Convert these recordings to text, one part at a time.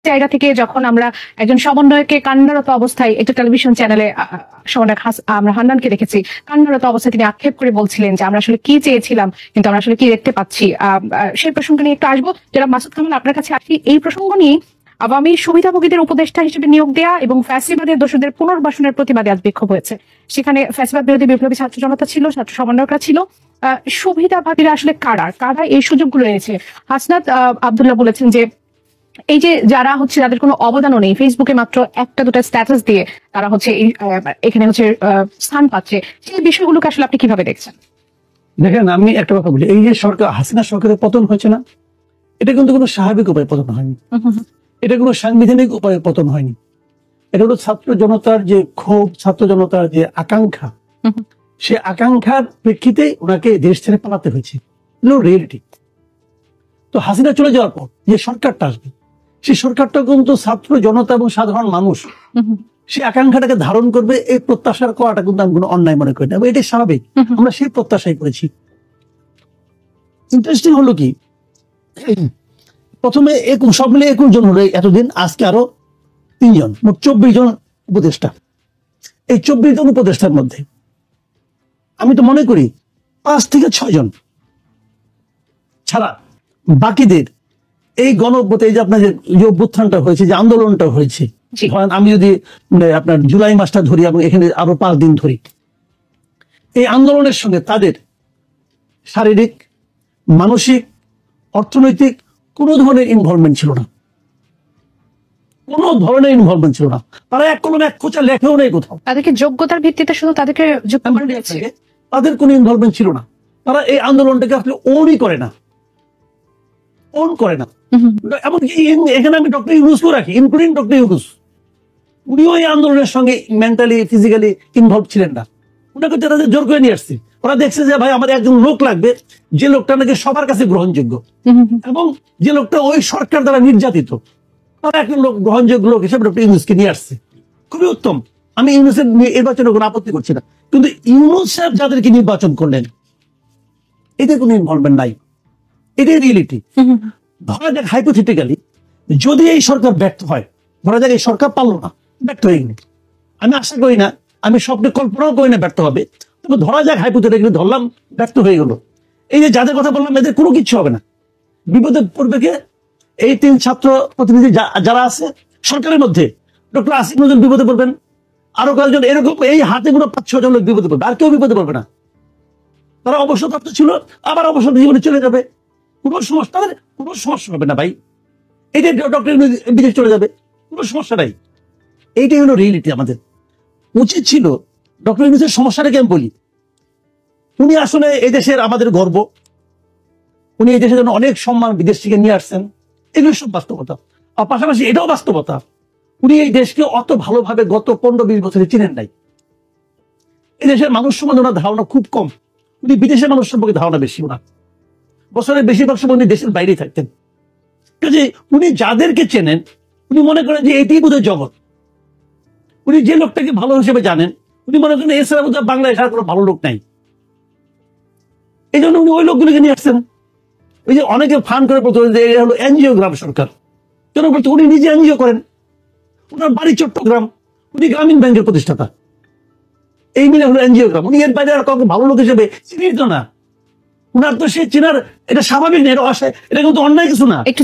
জায়গা থেকে যখন আমরা একজন সমন্বয়কে কান্নারত অবস্থায় একটা টেলিভিশন চ্যানেলে সমন্বয়ক আমরা হান্নানকে দেখেছি কান্নারত অবস্থায় তিনি আক্ষেপ করে বলছিলেন যে আমরা আসলে কি চেয়েছিলাম কিন্তু আমরা আসলে কি দেখতে পাচ্ছি। সেই প্রসঙ্গ নিয়ে একটু আসবো। যারা মাসুদ কামাল আপনার কাছে আসি এই প্রসঙ্গ নিয়ে আওয়ামী সুবিধাভোগীদের উপদেষ্টা হিসেবে নিয়োগ দেয়া এবং ফ্যাসিবাদের দোষীদের পুনর্বাসনের প্রতিবাদে আজ বিক্ষোভ হয়েছে। সেখানে ফ্যাসিবাদ বিরোধী বিপ্লবী ছাত্র জনতা ছিল, ছাত্র সমন্বয়করা ছিল। সুবিধাবাদীরা আসলে কারা এই সুযোগগুলো এনেছে? হাসনাত আব্দুল্লাহ বলেছেন যে এই যে যারা হচ্ছে যাদের কোনো অবদানও নেই, ফেসবুকে মাত্র একটা দুটা স্ট্যাটাস দিয়ে তারা হচ্ছে এখানে হচ্ছে স্থান পাচ্ছে, সেই বিষয়গুলোকে আসলে আপনি কিভাবে দেখছেন? দেখেন, আমি একটা কথা বলি, এই যে সরকার হাসিনা সরকারের পতন হয়েছে না, এটা কিন্তু কোনো স্বাভাবিক উপায়ে পতন হয়নি, এটা কোনো সাংবিধানিক উপায়ে পতন হয়নি। এটা হলো ছাত্র জনতার যে ক্ষোভ, ছাত্র জনতার যে আকাঙ্ক্ষা, সে আকাঙ্ক্ষার প্রেক্ষিতে ওনাকে দেশ ছেড়ে পালাতে হয়েছে। রিয়েলিটি। তো হাসিনা চলে যাওয়ার পর যে সরকারটা আসবে, সেই সরকারটা কিন্তু ছাত্র জনতা এবং সাধারণ মানুষ সে আকাঙ্ক্ষাটাকে ধারণ করবে, এই প্রত্যাশার করাটা কিন্তু আমি কোনো অন্যায় মনে করি না, এবং এটাই স্বাভাবিক। আমরা সেই প্রত্যাশাই করেছি। ইন্টারেস্টিং হলো কি, প্রথমে সব মিলে 21 জন হলো এতদিন, আজকে আরো 3 জন, মোট 24 জন উপদেষ্টা। এই 24 জন উপদেষ্টার মধ্যে আমি তো মনে করি 5 থেকে 6 জন ছাড়া বাকিদের এই গণঅভ্যুত্থান, এই যে আপনার যে অভ্যুত্থানটা হয়েছে, যে আন্দোলনটা হয়েছে, আমি যদি আপনার জুলাই মাসটা ধরি এবং এখানে আরো 5 দিন ধরি, এই আন্দোলনের সঙ্গে তাদের শারীরিক, মানসিক, অর্থনৈতিক কোন ধরনের ইনভলভমেন্ট ছিল না, কোন ধরনের ইনভলভমেন্ট ছিল না। তারা এক কলমে এক খোঁচা লেখেও নেই কোথাও। তাদেরকে যোগ্যতার ভিত্তিতে শুধু তাদেরকে যুক্ত করা হয়েছে, তাদের কোনো ইনভলভমেন্ট ছিল না। তারা এই আন্দোলনটাকে আসলে ওনই করে না, ওন করে না। এমনকি এখানে আমি ডক্টর ইউনূসকেও রাখি, ইনক্লুডিং ডক্টর ইউনূস, উনিও এই আন্দোলনের সঙ্গে মেন্টালি ফিজিক্যালি ইনভলভ ছিলেন না। ওনাকে তাদের জোর করে নিয়ে আসছে। ওরা দেখছে যে ভাই আমাদের একজন লোক লাগবে, যে লোকটা নাকি সবার কাছে গ্রহণযোগ্য এবং যে লোকটা ওই সরকার দ্বারা নির্যাতিত, তারা একজন লোক গ্রহণযোগ্য লোক হিসেবে ডক্টর ইউনূসকে নিয়ে আসছে। খুবই উত্তম। আমি ইউনূসের নির্বাচনে কোনো আপত্তি করছি না, কিন্তু ইউনূস সাহেব যাদেরকে নির্বাচন করলেন এদের কোনো ইনভলভমেন্ট নাই, এটাই রিয়েলিটি। ধরা যাক হাইপোথেটিক্যালি যদি এই সরকার ব্যর্থ হয়, ধরা যাক এই সরকার পারলো না, ব্যর্থ হয়ে গেল, আমি আশা করি না, আমি স্বপ্নে কল্পনাও করি না ব্যর্থ হবে, তবে ধরা যাক হাইপোথেটিক্যালি ধরলাম ব্যর্থ হয়ে গেল, এই যে যাদের কথা বললাম এদের কোনো কিছু হবে না। বিপদে পড়বে কে? এই 3 ছাত্র প্রতিনিধি যারা আছে সরকারের মধ্যে, ডক্টর আসিফ নজরুল বিপদে পড়বেন, আরো কয়েকজন এরকম এই হাতে গুলো 5-6 জন লোক বিপদে পড়বে, আর কেউ বিপদে পড়বে না। তারা অবসরপ্রাপ্ত ছিল, আবার অবসর জীবনে চলে যাবে, কোনো সমস্যা, কোনো সমস্যা হবে না ভাই। এটা ডক্টর বিদেশ চলে যাবে, কোনো সমস্যা নাই। এইটাই হলো রিয়েলিটি। আমাদের উচিত ছিল ডক্টর ইউনূসের সমস্যাটাকে আমি বলি, উনি আসলে এই দেশের আমাদের গর্ব, উনি এই দেশের জন্য অনেক সম্মান বিদেশ থেকে নিয়ে আসছেন, এগুলো সব বাস্তবতা। আর পাশাপাশি এটাও বাস্তবতা, উনি এই দেশকে অত ভালোভাবে গত 15-20 বছরে চিনেন নাই। এই দেশের মানুষ সম্বন্ধে ওনার ধারণা খুব কম, উনি বিদেশের মানুষ সম্পর্কে ধারণা বেশি। ওনার বছরের বেশিরভাগ সময় উনি দেশের বাইরেই থাকতেন, কাজে উনি যাদেরকে চেনেন উনি মনে করেন যে এটাই বোধহয় জগৎ। উনি যে লোকটাকে ভালো হিসেবে জানেন উনি মনে করেন এছাড়া বোধহয় বাংলায় এছাড়া কোনো ভালো লোক নাই, এই জন্য উনি ওই লোকগুলোকে নিয়ে আসছেন। ওই যে অনেকে ফান করে বলতে যে এটা হলো এনজিও গ্রাম সরকার, কেন বলতে উনি নিজে এনজিও করেন, ওনার বাড়ি চট্টগ্রাম, উনি গ্রামীণ ব্যাংকের প্রতিষ্ঠাতা, এই মিলে হলো এনজিও গ্রাম। উনি এর বাইরে আর কাউকে ভালো লোক হিসেবে চিনিত না, উনার তো সে চেনার এটা স্বাভাবিক না, এটা কিন্তু অন্যায় কিছু না। একটু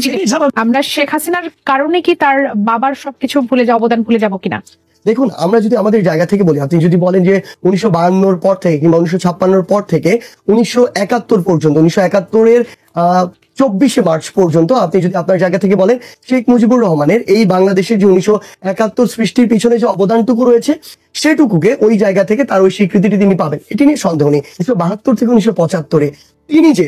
আমরা শেখ হাসিনার কারণে কি তার বাবার সবকিছু ভুলে যাবো, অবদান ভুলে যাবো কিনা? দেখুন, আমরা যদি আমাদের জায়গা থেকে বলি, আপনি যদি বলেন যে 1952 পর থেকে কিংবা 1956 পর থেকে 1971 পর্যন্ত, 1971-এর 24শে মার্চ পর্যন্ত আপনি যদি আপনার জায়গা থেকে বলেন, শেখ মুজিবুর রহমানের এই বাংলাদেশের যে 1971 সৃষ্টির পিছনে যে অবদানটুকু রয়েছে সেটুকুকে ওই জায়গা থেকে তার ওই স্বীকৃতিটি তিনি পাবেন, এটি নিয়ে সন্দেহ নেই। 1972 থেকে 1975-এ তিনি যে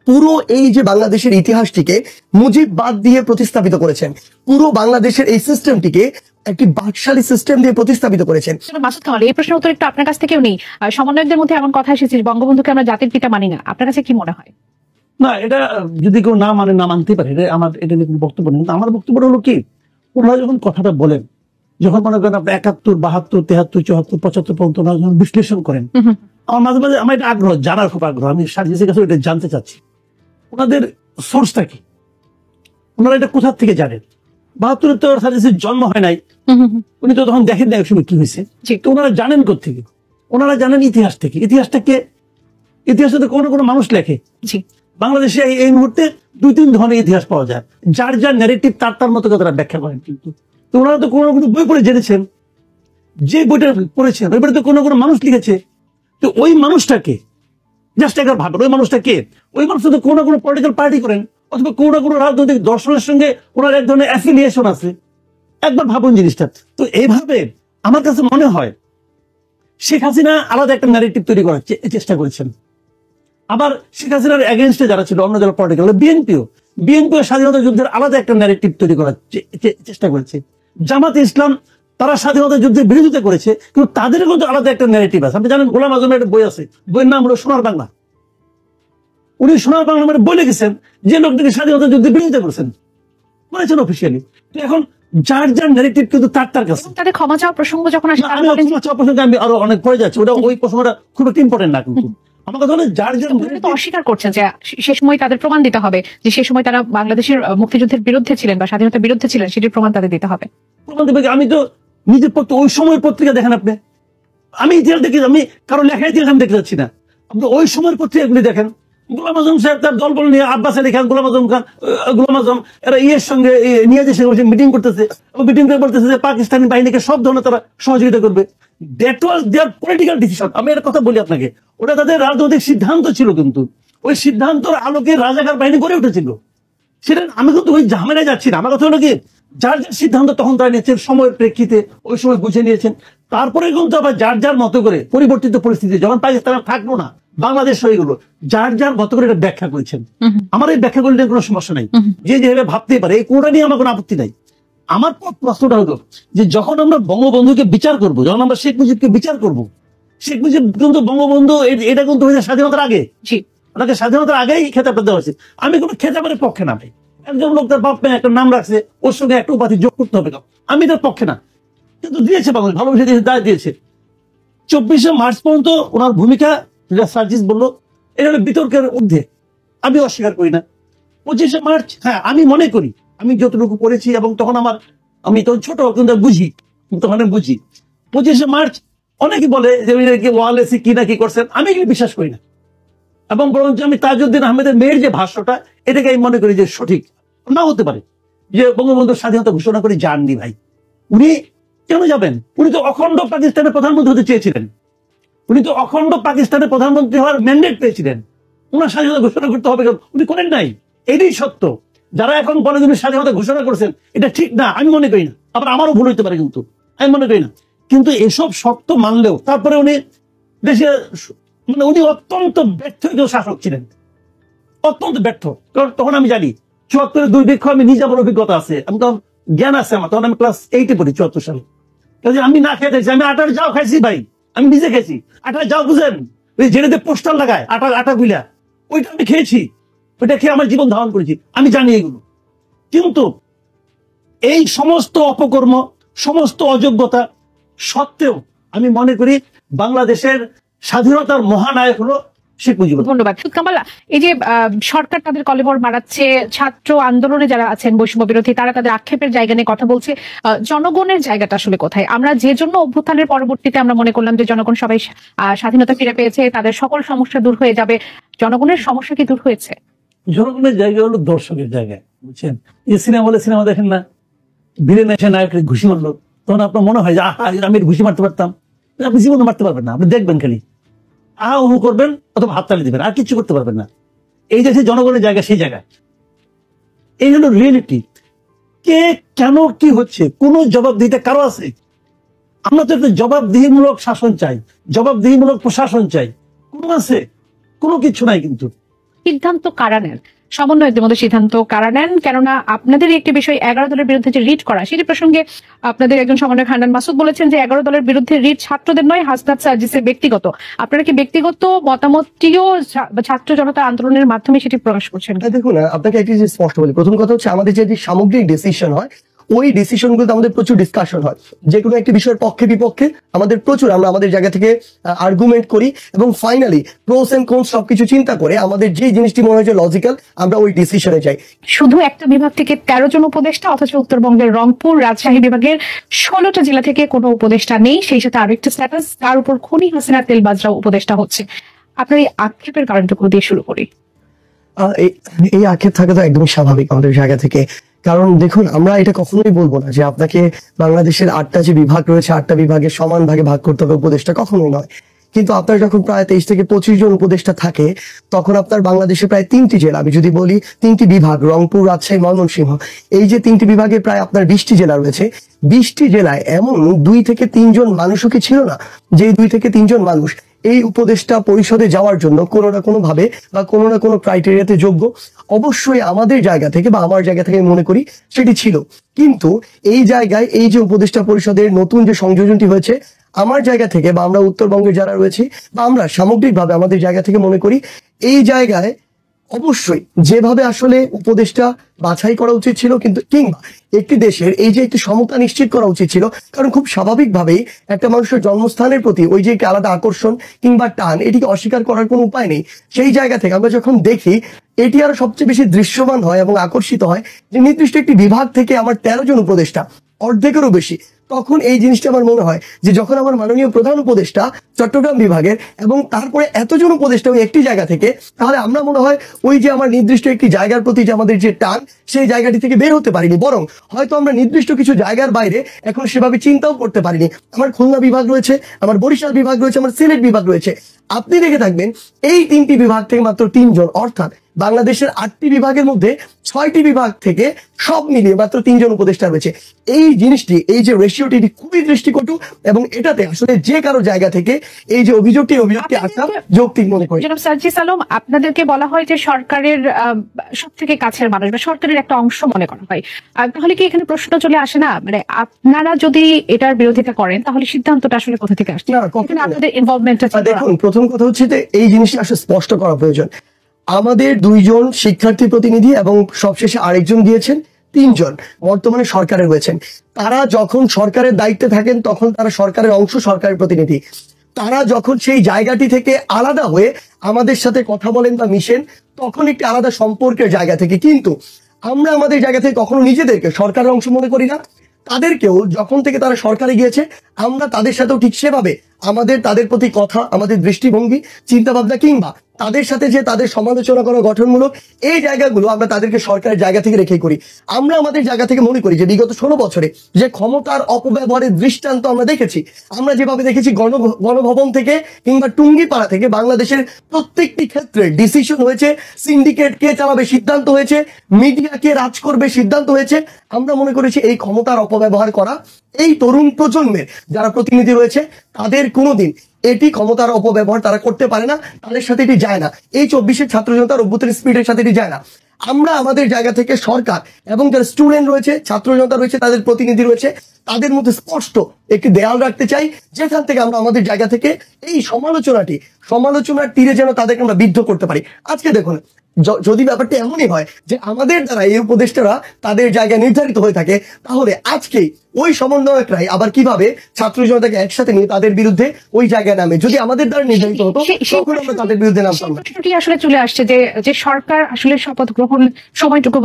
পুরো এই যে বাংলাদেশের ইতিহাসটিকে মুজিব বাদ দিয়ে প্রতিস্থাপিত করেছেন, পুরো বাংলাদেশের এই সিস্টেমটিকে একটি বাকশালী সিস্টেম দিয়ে প্রতিস্থাপিত করেছেন। মাসুদ কামাল, এই প্রশ্নের উত্তর একটু আপনার কাছ থেকেও নেই। সমন্বয়কদের মধ্যে এমন কথা এসেছে বঙ্গবন্ধুকে আমরা জাতির পিতা মানি না, আপনার কাছে কি মনে হয়? না, এটা যদি কেউ না মানে না মানতে পারে, এটা আমার এটা নিয়ে কোনো বক্তব্য নেই। আমার বক্তব্য হলো কি, ওনারা যখন কথাটা বলেন, যখন মনে করেন আপনি 71, 72, 73, 74, 75 পর্যন্ত যখন বিশ্লেষণ করেন, আমার মাঝে মাঝে আমার এটা আগ্রহ, জানার খুব আগ্রহ, আমি সার্জিসের কাছে এটা জানতে চাচ্ছি ওনাদের সোর্সটা কি, ওনারা এটা কোথা থেকে জানেন। 72 তো সার্জিসের জন্ম হয় নাই, উনি তো তখন দেখেন না একসময় কি হয়েছে। তো ওনারা জানেন কোথেকে? ওনারা জানেন ইতিহাস থেকে। ইতিহাসটা তো কোনো মানুষ লেখে। বাংলাদেশে এই মুহূর্তে 2-3 ধরনের ইতিহাস পাওয়া যায়, যার যার ন্যারেটিভ তার মতো তারা ব্যাখ্যা করেন। কিন্তু তো ওনারা তো কোনো বই পড়ে জেনেছেন, যে বইটা পড়েছেন ওই বইটা তো কোনো মানুষ লিখেছে। তো ওই মানুষটাকে জাস্ট একবার ভাবেন, ওই মানুষটা কে? ওই মানুষটা তো কোনো পলিটিক্যাল পার্টি করেন, অথবা কোনো রাজনৈতিক দর্শনের সঙ্গে ওনার এক ধরনের অ্যাফিলিয়েশন আছে। একবার ভাবুন জিনিসটা। তো এইভাবে আমার কাছে মনে হয় শেখ হাসিনা আলাদা একটা ন্যারেটিভ তৈরি করার চেষ্টা করেছেন। আবার শেখ হাসিনার এগেনস্টে যারা ছিল, অন্য যারা পলিটিক্যাল, বিএনপিও স্বাধীনতা যুদ্ধের আলাদা একটা ন্যারেটিভ তৈরি করার চেষ্টা করেছে। জামাতে ইসলাম তারা স্বাধীনতা যুদ্ধের বিরোধিতা করেছে, কিন্তু তাদের কিন্তু আলাদা একটা ন্যারেটিভ আছে। আপনি জানেন গোলাম আজমের একটা বই আছে, বইয়ের নাম হলো সোনার বাংলা। উনি সোনার বাংলা মানে বই লিখেছেন যে লোকটিকে স্বাধীনতা যুদ্ধের বিরোধিতা করেছেন, বলেছেন অফিসিয়ালি। তো এখন যার যার ন্যারেটিভ কিন্তু তার কাছে। তাদের ক্ষমা চাওয়ার প্রসঙ্গ যখন আসে, ক্ষমা চাওয়ার প্রসঙ্গে আমি আরো অনেক পরে যাচ্ছি, ওটা ওই প্রসঙ্গটা খুব একটা ইম্পর্টেন্ট না। কিন্তু আমার কথা হলো যার যার অস্বীকার করছেন যে সে সময় তাদের প্রমাণ দিতে হবে যে সে সময় তারা বাংলাদেশের মুক্তিযুদ্ধের বিরুদ্ধে ছিলেন বা স্বাধীনতার বিরুদ্ধে ছিলেন, সেটির প্রমাণ তাদের দিতে হবে। প্রমাণ দেবে। আমি তো নিজের ওই সময়ের পত্রিকা দেখেন আপনি, আমি ইতিহাস দেখি, আমি কারো লেখা ইতিহাস আমি দেখতে যাচ্ছি না। আপনি ওই সময়ের পত্রিকাগুলি দেখেন। গোলাম আজম সাহেব তার দলবল নিয়ে, আব্বাস আলী খান, গোলাম আজম এরা সঙ্গে নিয়াজের সঙ্গে মিটিং করতেছে, মিটিং করে বলতেছে যে পাকিস্তানি বাহিনীকে সব ধরনের তারা সহযোগিতা করবে। That was their political decision. আমি একটা কথা বলি আপনাকে, ওটা তাদের রাজনৈতিক সিদ্ধান্ত ছিল, কিন্তু ওই সিদ্ধান্তর আলোকে রাজাকার বাহিনী গড়ে উঠেছিল। সেটা আমি কিন্তু ওই ঝামেলায় যাচ্ছি না। আমার কথা হলো কি, যার যার সিদ্ধান্ত তখন তারা নিয়েছেন, সময়ের প্রেক্ষিতে ওই সময় বুঝে নিয়েছেন। তারপরে কিন্তু আবার যার যার মতো করে পরিবর্তিত পরিস্থিতি যখন পাকিস্তান থাকলো না, বাংলাদেশ হয়ে গেল, যার যার মতো করে এটা ব্যাখ্যা করেছেন। আমার এই ব্যাখ্যা করলে কোনো সমস্যা নাই, যে যেভাবে ভাবতেই পারে, এই কোনটা নিয়ে আমার কোনো আপত্তি নাই। আমার প্রশ্নটা হলো যে যখন আমরা বঙ্গবন্ধুকে বিচার করব, যখন আমরা শেখ মুজিবকে বিচার করব, শেখ মুজিব কিন্তু বঙ্গবন্ধু এটা কিন্তু হয়েছে স্বাধীনতার আগে। ওনাকে স্বাধীনতার আগেই খেতাবটা দেওয়া হয়েছে। আমি কোনো খেতাবের পক্ষে না ভাই। একজন লোক তার বাপ একটা নাম রাখছে, ওর সঙ্গে একটা উপাধি যোগ করতে হবে, আমি তার পক্ষে না। কিন্তু দিয়েছে বাংলাদেশ, ভালোবেসে দিয়েছে, দায় দিয়েছে। 24শে মার্চ পর্যন্ত ওনার ভূমিকা, যেটা সার্জিস বললো, এটা হলো বিতর্কের ঊর্ধ্বে, আমি অস্বীকার করি না। 25শে মার্চ, হ্যাঁ আমি মনে করি, আমি যতটুকু পড়েছি এবং তখন আমি তখন ছোট, কিন্তু বুঝি, তখন আমি বুঝি 25শে মার্চ অনেকে বলে যে ওয়ালেসি কি না কি করছেন, আমি এগুলো বিশ্বাস করি না। এবং বরঞ্চ আমি তাজউদ্দিন আহমেদের মেয়ের যে ভাষ্যটা, এটাকে আমি মনে করি যে সঠিক না হতে পারে, যে বঙ্গবন্ধু স্বাধীনতা ঘোষণা করে যাননি ভাই। উনি কেন যাবেন? উনি তো অখণ্ড পাকিস্তানের প্রধানমন্ত্রী হতে চেয়েছিলেন, উনি তো অখণ্ড পাকিস্তানের প্রধানমন্ত্রী হওয়ার ম্যান্ডেট পেয়েছিলেন। উনার স্বাধীনতা ঘোষণা করতে হবে, উনি করেন নাই। এটাই সত্য। যারা এখন বলে উনি স্বাধীনতা ঘোষণা করছেন, এটা ঠিক না, আমি মনে করি না। আবার আমারও ভুল হইতে পারে, কিন্তু আমি মনে করি না। কিন্তু এসব সত্য মানলেও তারপরে উনি দেশে, মানে উনি অত্যন্ত ব্যর্থ শাসক ছিলেন, অত্যন্ত ব্যর্থ। কারণ তখন আমি জানি 74-এর 2 বিক্ষোভ, আমি নিজে আমার অভিজ্ঞতা আছে, আমি তখন জ্ঞান আছে আমার, তখন আমি ক্লাস 8-এ পড়ি 74 সালে। আমি না খেয়ে দেখছি, আমি আটার যাও খাইছি ভাই, আমি নিজে খেয়েছি। আটার যাও বুঝেন, ওই জেনেতে পোস্টার লাগায় আটা গুলা, ওইটা আমি খেয়েছি, ওইটা খেয়ে আমার জীবন ধারণ করেছি, আমি জানি এগুলো। কিন্তু এই সমস্ত অপকর্ম, সমস্ত অযোগ্যতা সত্ত্বেও আমি মনে করি বাংলাদেশের স্বাধীনতার মহানায়ক হলো শেখ মুজিব। ধন্যবাদ। কামাল, এই যে সরকার তাদের কলেবর মারাচ্ছে, ছাত্র আন্দোলনে যারা আছেন বৈষম্য বিরোধী, তারা তাদের আক্ষেপের জায়গা নিয়ে কথা বলছে, জনগণের জায়গাটা আসলে কোথায়? আমরা যে জন্য অভ্যুত্থানের পরবর্তীতে আমরা মনে করলাম যে জনগণ সবাই স্বাধীনতা ফিরে পেয়েছে, তাদের সকল সমস্যা দূর হয়ে যাবে, জনগণের সমস্যা কি দূর হয়েছে? জনগণের জায়গা হলো দর্শকের জায়গায়, বুঝছেন? এই সিনেমা দেখেন না, ভিলেন এসে নায়ককে ঘুষি মারলো, তখন আপনার মনে হয় যে আমি ঘুষি মারতে পারতাম। আপনি জীবনে মারতে পারবেন না, আপনি দেখবেন খালি আহু করবেন অথবা হাততালি দিবেন, আর কিছু করতে পারবেন না। এই দেশে জনগণের জায়গা সেই জায়গায়, এই হলো রিয়েলিটি। কে কেন কি হচ্ছে কোনো জবাবদিহিতা কারো আছে? আমরা তো একটা জবাবদিহিমূলক শাসন চাই, জবাবদিহিমূলক প্রশাসন চাই, কোনো আছে? কোনো কিছু নাই। কিন্তু সিদ্ধান্ত কারা নেন? সমন্বয়কদের মধ্যে সিদ্ধান্ত কারা নেন? কেননা আপনাদের একটি বিষয় 11 দলের বিরুদ্ধে যে রিট করা, সেটি প্রসঙ্গে আপনাদের একজন সমন্বয়ক হান্নান মাসুদ বলেছেন যে 11 দলের বিরুদ্ধে রিট ছাত্রদের নয়, হাসনাত সার্জিসের ব্যক্তিগত। আপনারা কি ব্যক্তিগত মতামতটিও ছাত্র জনতা আন্দোলনের মাধ্যমে সেটি প্রকাশ করছেন? দেখুন, আপনাকে একটি জিনিস স্পষ্ট বলি। প্রথম কথা হচ্ছে, আমাদের যদি সামগ্রিক ডিসিশন হয়, ওই ডিসিশন গুলোতে আমাদের প্রচুর ডিসকাশন হয়, যে কোনো একটি বিষয়ের পক্ষে বিপক্ষে আমাদের প্রচুর আমরা আমাদের জায়গা থেকে আর্গুমেন্ট করি, এবং ফাইনালি প্রোস এন্ড কনস সবকিছু চিন্তা করে আমাদের যে জিনিসটি মনে হয় যে লজিক্যাল আমরা ওই ডিসিশনে যাই। শুধু একটা বিভাগ থেকে 13 জন উপদেষ্টা, অথচ উত্তরবঙ্গের রংপুর, রাজশাহী বিভাগের 16টা জেলা থেকে কোনো উপদেষ্টা নেই, সেই সাথে আরেকটা স্ট্যাটাস, তার উপর খুনি হাসিনা তেলবাজরাও উপদেষ্টা হচ্ছে। আপনার এই আক্ষেপের কারণটুকু দিয়ে শুরু করি। এই আক্ষেপ থাকা তো একদমই স্বাভাবিক আমাদের জায়গা থেকে, কারণ দেখুন আমরা এটা কখনোই বলবো না যে আপনাকে বাংলাদেশের 8টা যে বিভাগ রয়েছে 8টা বিভাগের সমান ভাগে ভাগ করতে হবে উপদেষ্টা, কখনোই নয়। কিন্তু আপনার যখন প্রায় 23 থেকে 25 জন উপদেষ্টা থাকে, তখন আপনার বাংলাদেশে প্রায় 3টি জেলা, আমি যদি বলি 3টি বিভাগ, রংপুর, রাজশাহী, ময়মনসিংহ, এই যে 3টি বিভাগে প্রায় আপনার 20টি জেলা রয়েছে। 20টি জেলায় এমন 2 থেকে 3 জন মানুষও কি ছিল না, যে 2 থেকে 3 জন মানুষ এই উপদেষ্টা পরিষদে যাওয়ার জন্য কোনো না কোনো ভাবে বা কোনো না কোনো ক্রাইটেরিয়াতে যোগ্য? অবশ্যই আমাদের জায়গা থেকে বা আমার জায়গা থেকে মনে করি সেটি ছিল। কিন্তু এই জায়গায় এই যে উপদেষ্টা পরিষদের নতুন যে সংযোজনটি হয়েছে, আমার জায়গা থেকে বা আমরা উত্তরবঙ্গের যারা রয়েছি বা আমরা সামগ্রিকভাবে আমাদের জায়গা থেকে মনে করি এই জায়গায় অবশ্যই যেভাবে আসলে উপদেষ্টা বাছাই করা উচিত ছিল, কিন্তু কিংবা একটি দেশের এই যে একটি সমতা নিশ্চিত করা উচিত ছিল, কারণ খুব স্বাভাবিকভাবেই একটা মানুষের জন্মস্থানের প্রতি ওই যে একটি আলাদা আকর্ষণ কিংবা টান, এটিকে অস্বীকার করার কোনো উপায় নেই। সেই জায়গা থেকে আমরা যখন দেখি এটি আরো সবচেয়ে বেশি দৃশ্যমান হয় এবং আকর্ষিত হয় যে নির্দিষ্ট একটি বিভাগ থেকে আমার 13 জন উপদেষ্টা, অর্ধেকেরও বেশি, তখন এই জিনিসটা আমার মনে হয় যে যখন আমার মাননীয় প্রধান উপদেষ্টা চট্টগ্রাম বিভাগের এবং তারপরে এতজন উপদেষ্টা ওই একটি জায়গা থেকে, তাহলে আমরা মনে হয় ওই যে আমার নির্দিষ্ট একটি জায়গার প্রতি যে আমাদের যে টান, সেই জায়গাটি থেকে বের হতে পারিনি, বরং হয়তো আমরা নির্দিষ্ট কিছু জায়গার বাইরে এখন সেভাবে চিন্তাও করতে পারিনি। আমার খুলনা বিভাগ রয়েছে, আমার বরিশাল বিভাগ রয়েছে, আমার সিলেট বিভাগ রয়েছে। আপনি দেখে থাকবেন এই 3টি বিভাগ থেকে মাত্র 3 জন, অর্থাৎ বাংলাদেশের 8টি বিভাগের মধ্যে 6টি বিভাগ থেকে সব মিলিয়ে মাত্র 3 জন উপদেষ্টা রয়েছে। এই জিনিসটি, এই যে রেশিওটি, খুবই দৃষ্টিকটু, এবং এটাতে আসলে যে কারো জায়গা থেকে এই যে অভিযোগটি আসা যৌক্তিক মনে করি। জনাব সার্জিস আলম, আপনাদেরকে বলা হয় যে সরকারের সব থেকে কাছের মানুষ বা সরকারের একটা অংশ মনে করা হয়, তাহলে কি এখানে প্রশ্ন চলে আসে না, মানে আপনারা যদি এটার বিরোধিতা করেন তাহলে সিদ্ধান্তটা আসলে কোথা থেকে আসছে? আপনাদের ইনভলভমেন্টটা দেখুন, প্রথম কথা হচ্ছে যে এই জিনিসটা আসলে স্পষ্ট করা প্রয়োজন। আমাদের 2 জন শিক্ষার্থী প্রতিনিধি এবং সবশেষে আরেকজন দিয়েছেন, 3 জন বর্তমানে সরকারে রয়েছেন। তারা যখন সরকারের দায়িত্বে থাকেন তখন তারা সরকারের অংশ, সরকারের প্রতিনিধি। তারা যখন সেই জায়গাটি থেকে আলাদা হয়ে আমাদের সাথে কথা বলেন বা মিশেন, তখন একটি আলাদা সম্পর্কের জায়গা থেকে। কিন্তু আমরা আমাদের জায়গা থেকে কখনো নিজেদেরকে সরকারের অংশ মনে করি না। তাদেরকেও যখন থেকে তারা সরকারে গিয়েছে, আমরা তাদের সাথেও ঠিক সেভাবে আমাদের তাদের প্রতি কথা, আমাদের দৃষ্টিভঙ্গি, চিন্তা ভাবনা কিংবা তাদের সাথে যে তাদের সমালোচনা করা গঠনমূলক এই জায়গাগুলো আমরা তাদেরকে সরকারের জায়গা থেকে রেখেই করি। আমরা আমাদের জায়গা থেকে মনে করি যে বিগত 16 বছরে যে ক্ষমতার অপব্যবহারের দৃষ্টান্ত আমরা দেখেছি, আমরা যেভাবে দেখেছি গণভবন থেকে কিংবা টুঙ্গিপাড়া থেকে বাংলাদেশের প্রত্যেকটি ক্ষেত্রে ডিসিশন হয়েছে, সিন্ডিকেট কে চালাবে সিদ্ধান্ত হয়েছে, মিডিয়া কে রাজ করবে সিদ্ধান্ত হয়েছে। আমরা মনে করেছি এই ক্ষমতার অপব্যবহার করা এই তরুণ প্রজন্মের যারা প্রতিনিধি রয়েছে তাদের কোনোদিন এটি ক্ষমতার অপব্যবহার তারা করতে পারে না, তাদের সাথে এটি যায় না। এই 24-এর ছাত্র জনতার অভ্যুত্থানের স্পিডের সাথে এটি যায় না। আমরা আমাদের জায়গা থেকে সরকার এবং যারা স্টুডেন্ট রয়েছে, ছাত্র জনতা রয়েছে, তাদের প্রতিনিধি রয়েছে, তাদের মধ্যে স্পষ্ট একটি দেয়াল রাখতে চাই, যেখান থেকে আমরা আমাদের জায়গা থেকে এই সমালোচনার তীরে যেন তাদেরকে আমরা বিদ্ধ করতে পারি। আজকে দেখুন, যদি ব্যাপারটা এমনই হয় যে আমাদের দ্বারা এই উপদেষ্টারা তাদের জায়গায় নির্ধারিত হয়ে থাকে, তাহলে আজকেই ওই সমন্বয়করাই আবার কিভাবে ছাত্র জনতাকে একসাথে নিয়ে তাদের বিরুদ্ধে ওই জায়গায় নামে, যদি আমাদের দ্বারা নির্ধারিত হতো তখন আমরা তাদের বিরুদ্ধে নামতাম। আসলে চলে আসছে যে সরকার আসলে শপথ গ্রহণ সময়টুকু